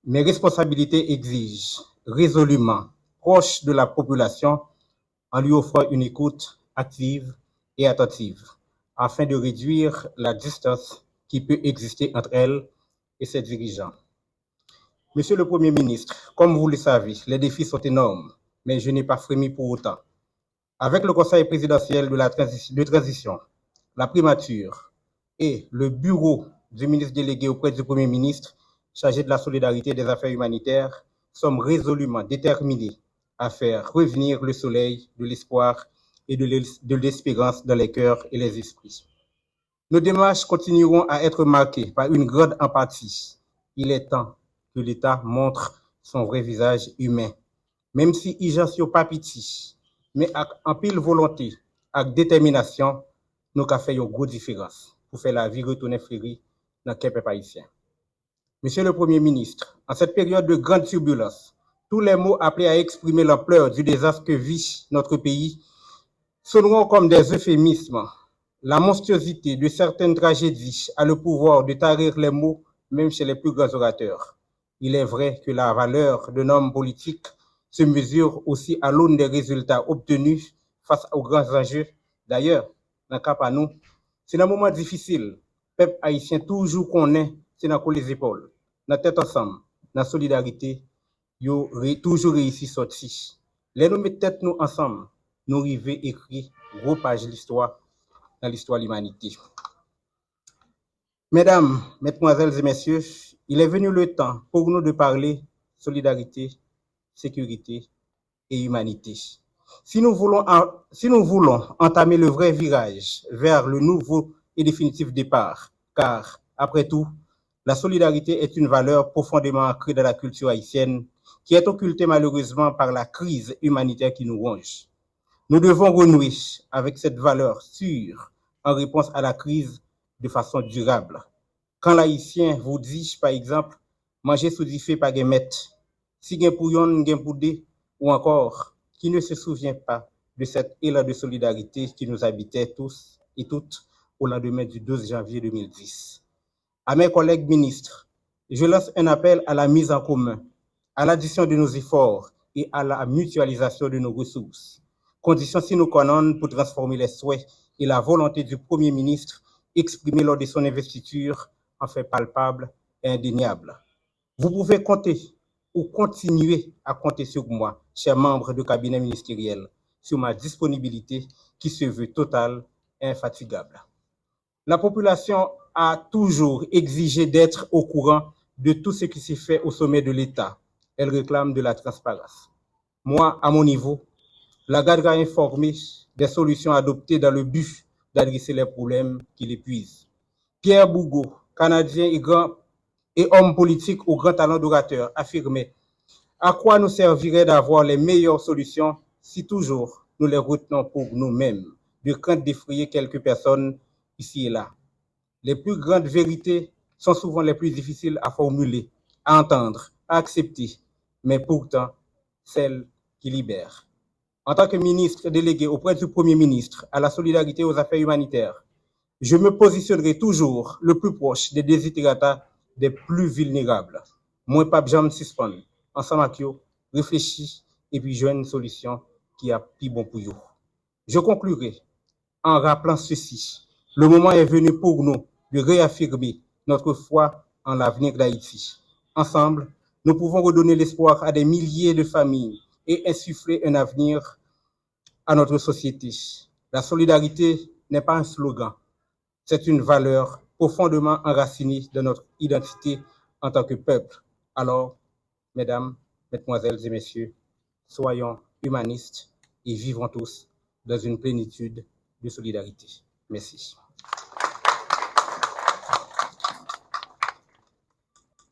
Mes responsabilités exigent résolument proche de la population en lui offrant une écoute active et attentive afin de réduire la distance qui peut exister entre elle et ses dirigeants. Monsieur le Premier ministre, comme vous le savez, les défis sont énormes, mais je n'ai pas frémi pour autant. Avec le Conseil présidentiel de transition, la primature et le bureau du ministre délégué auprès du Premier ministre chargé de la solidarité et des affaires humanitaires, sommes résolument déterminés à faire revenir le soleil de l'espoir et de l'espérance dans les cœurs et les esprits. Nos démarches continueront à être marquées par une grande empathie. Il est temps que l'État montre son vrai visage humain, même si il n'y a pas pitié, mais en pile volonté, avec détermination, nous avons fait une grosse différence pour faire la vie retourner fleurie dans le peuple haïtien. Monsieur le Premier ministre, en cette période de grande turbulence, tous les mots appelés à exprimer l'ampleur du désastre que vit notre pays sonneront comme des euphémismes. La monstruosité de certaines tragédies a le pouvoir de tarir les mots, même chez les plus grands orateurs. Il est vrai que la valeur d'un homme politique se mesure aussi à l'aune des résultats obtenus face aux grands enjeux. D'ailleurs, dans le cas à nous, c'est un moment difficile. Le peuple haïtien, toujours qu'on est, c'est dans les épaules. Dans tête ensemble, dans solidarité, yo toujours réussi sortir. Les nous mettons tête nous ensemble, nous arrivons écrire gros page l'histoire dans l'histoire de l'humanité. Mesdames, mesdemoiselles et messieurs, il est venu le temps pour nous de parler solidarité, sécurité et humanité. Si nous voulons entamer le vrai virage vers le nouveau et définitif départ, car, après tout, la solidarité est une valeur profondément ancrée dans la culture haïtienne qui est occultée malheureusement par la crise humanitaire qui nous ronge. Nous devons renouer avec cette valeur sûre en réponse à la crise de façon durable. Quand l'haïtien vous dit, par exemple, manger sous du feu pas gemet, si gen pou yon, gen pou de, ou encore, qui ne se souvient pas de cet élan de solidarité qui nous habitait tous et toutes au lendemain du 12 janvier 2010. À mes collègues ministres, je lance un appel à la mise en commun, à l'addition de nos efforts et à la mutualisation de nos ressources. Condition sine qua non pour transformer les souhaits et la volonté du Premier ministre exprimés lors de son investiture en fait palpable et indéniable. Vous pouvez compter ou continuer à compter sur moi, chers membres du cabinet ministériel, sur ma disponibilité qui se veut totale et infatigable. La population a toujours exigé d'être au courant de tout ce qui s'est fait au sommet de l'État. Elle réclame de la transparence. Moi, à mon niveau, la garde a informé des solutions adoptées dans le but d'adresser les problèmes qui l'épuisent. Pierre Bougo, Canadien et homme politique au grand talent d'orateur, affirmait à quoi nous servirait d'avoir les meilleures solutions si toujours nous les retenons pour nous-mêmes, de crainte d'effrayer quelques personnes ici et là. Les plus grandes vérités sont souvent les plus difficiles à formuler, à entendre, à accepter, mais pourtant celles qui libèrent. En tant que ministre délégué auprès du Premier ministre à la solidarité et aux affaires humanitaires, je me positionnerai toujours le plus proche des desiderata des plus vulnérables. Moi, pas jamais suspendre. Ensemble avec vous, réfléchir et puis joindre une solution qui a plus bon pour vous. Je conclurai en rappelant ceci. Le moment est venu pour nous de réaffirmer notre foi en l'avenir d'Haïti. Ensemble, nous pouvons redonner l'espoir à des milliers de familles et insuffler un avenir à notre société. La solidarité n'est pas un slogan, c'est une valeur profondément enracinée dans notre identité en tant que peuple. Alors, mesdames, mesdemoiselles et messieurs, soyons humanistes et vivons tous dans une plénitude de solidarité. Merci.